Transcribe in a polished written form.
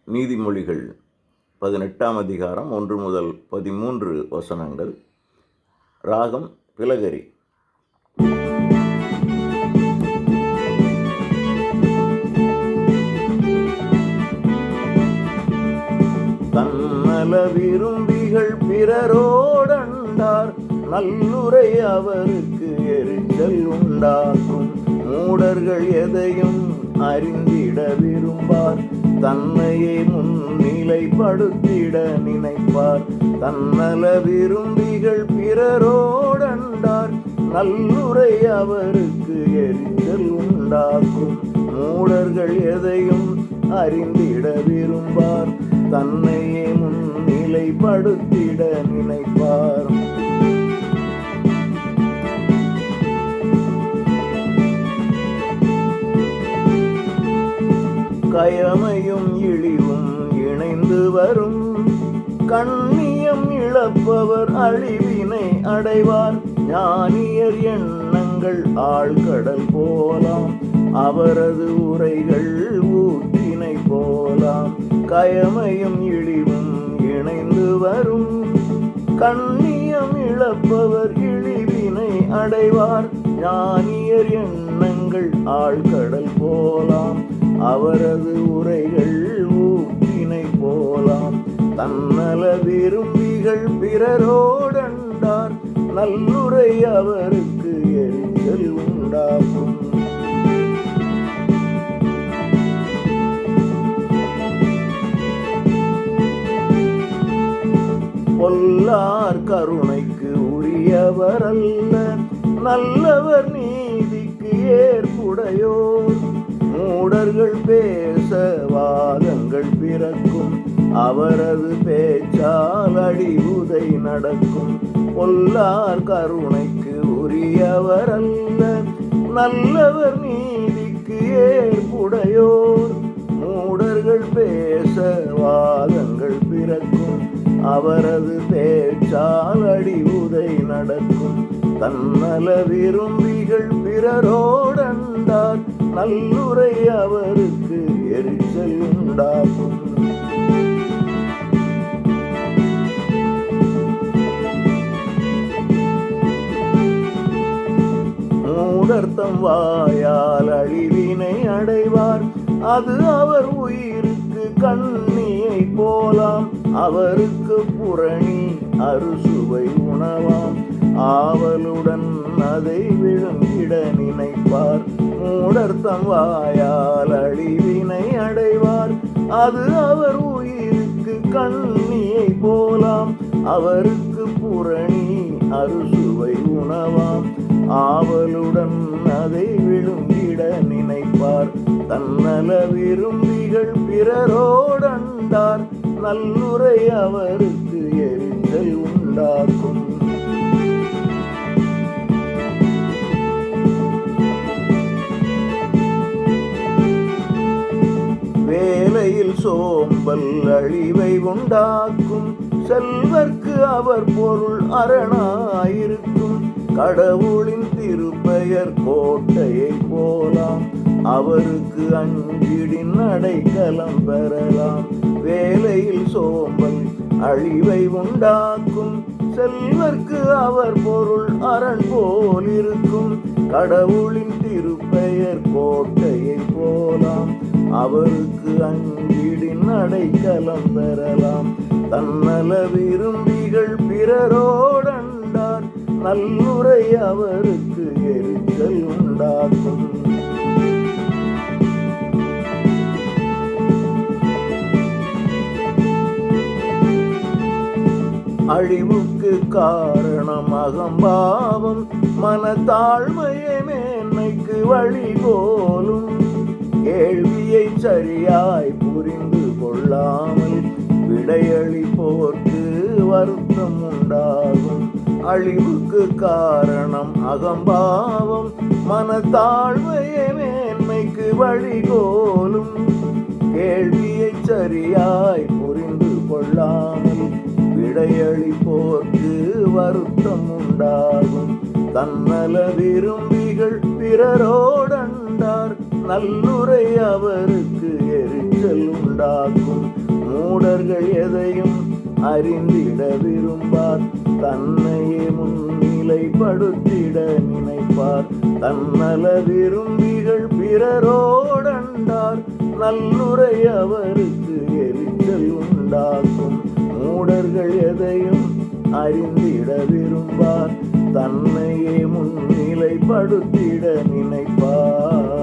நீதிமொழிகள் 18ஆம் அதிகாரம் 1 முதல் 13 வசனங்கள். ராகம் பிலகரி. தன்னல விரும்பிகள் பிறரோடண்டார், நல்லுரை அவருக்கு எரிச்சல் உண்டாக்கும். மூடர்கள் எதையும் அறிந்திட விரும்பார், தன்னையே முன்னிலைப்படுத்திட நினைப்பார். தன்னல விரும்பிகள் பிறரோடண்டார், நல்லுரை அவருக்கு எரிச்சல் உண்டாக்கும். மூடர்கள் எதையும் அறிந்திட விரும்பார், தன்னையே முன்னிலைப்படுத்திட நினைப்பார். கயமையும் இழிவும் இணைந்து வரும், கண்ணியம் இழப்பவர் அழிவினை அடைவார். ஞானியர் எண்ணங்கள் ஆழ்கடல் போலாம், அவரது உரைகள் ஊற்றினை போலாம். கயமையும் இழிவும் இணைந்து வரும், கண்ணியம் இழப்பவர் இழிவினை அடைவார். ஞானியர் எண்ணங்கள் ஆழ்கடல் போலாம், அவரது உரைகள் ஊற்றினை போலாம். தன்னல விரும்பிகள் பிறரோடண்டார், நல்லுரை அவருக்கு எரிச்சல் உண்டாகும். பொல்லார் கருணைக்கு உரியவர் அல்ல, நல்லவர் நீதிக்கு ஏற்புடையோர். மூடர்கள் பேச வாதங்கள் பிறக்கும், அவரது பேச்சால் அடிவுதை நடக்கும். பொல்லார் கருணைக்கு உரியவர் அல்ல, நல்லவர் நீதிக்கு ஏற்புடையோர். மூடர்கள் பேச வாதங்கள் பிறக்கும், அவரது பேச்சால் அடிவுதை நடக்கும். தன்னல விரும்பிகள் பிறரோடண்டார், நல்லுரை அவருக்கு எரிச்சல் உண்டாகும். மூடர்த்தம் வாயால் அழிவினை அடைவார், அது அவர் உயிருக்கு கண்ணியை போலாம். அவருக்கு புரணி அறுசுவை உணவாம், ஆவலுடன் அதை விழுங்கிட நினைப்பார். மூடர்த்தம் வாயால் அழிவினை அடைவார், அது அவர் உயிருக்கு கண்ணியை போலாம். அவருக்கு புரணி அறுசுவை உணவாம், ஆவலுடன் அதை விழுங்கிட நினைப்பார். தன்னல விரும்பிகள் பிறரோடண்டார், நல்லுரை அவருக்கு எரிச்சல் உண்டாக்கும். வேலையில் சோம்பல் அழிவை உண்டாக்கும், செல்வர்க்கு அவர் பொருள் அரணாயிருக்கும். கடவுளின் திருப்பெயர் கோட்டையை போலாம், அவருக்கு அஞ்சிடின் அடைக்கலம் பெறலாம். வேலையில் சோம்பல் அழிவை உண்டாக்கும், செல்வர்க்கு அவர் பொருள் அரண் போல் இருக்கும். கடவுளின் திருப்பெயர் கோட்டையை போலாம், அவருக்கு அஞ்சிடின் அடைக்கலம் பெறலாம். தன்னல விரும்பிகள் பிறரோடண்டார், நல்லுரை அவருக்கு எரிச்சல் உண்டாக்கும். அழிவுக்கு காரணம் அகம்பாவம், மனத்தாழ்மையை மேன்மைக்கு வழிகோலும். கேள்வியை சரியாய் புரிந்து கொள்ளாமல் விடையளிப்போர்க்கு வருத்தம் உண்டாகும். அழிவுக்கு காரணம் அகம்பாவம், மனத்தாழ்மையை மேன்மைக்கு வழிகோலும். கேள்வியை சரியாய் புரிந்து கொள்ளாமல் விடையளிப்போர்க்கு வருத்தம் உண்டாகும். தன்னல விரும்பிகள் பிறரோடண்டார், நல்லுரை அவருக்கு எரி எரிச்சல் உண்டாக்கும். மூடர்கள் எதையும் அறிந்திட விரும்பார், தன்னையே முன்னிலைப்படுத்திட நினைப்பார். தன்னல விரும்பிகள் பிறரோடண்டார், நல்லுரை அவருக்கு எரிச்சல் உண்டாக்கும். மூடர்கள் எதையும் அறிந்திட விரும்பார், தன்னையே முன்னிலைப்படுத்திட நினைப்பார்.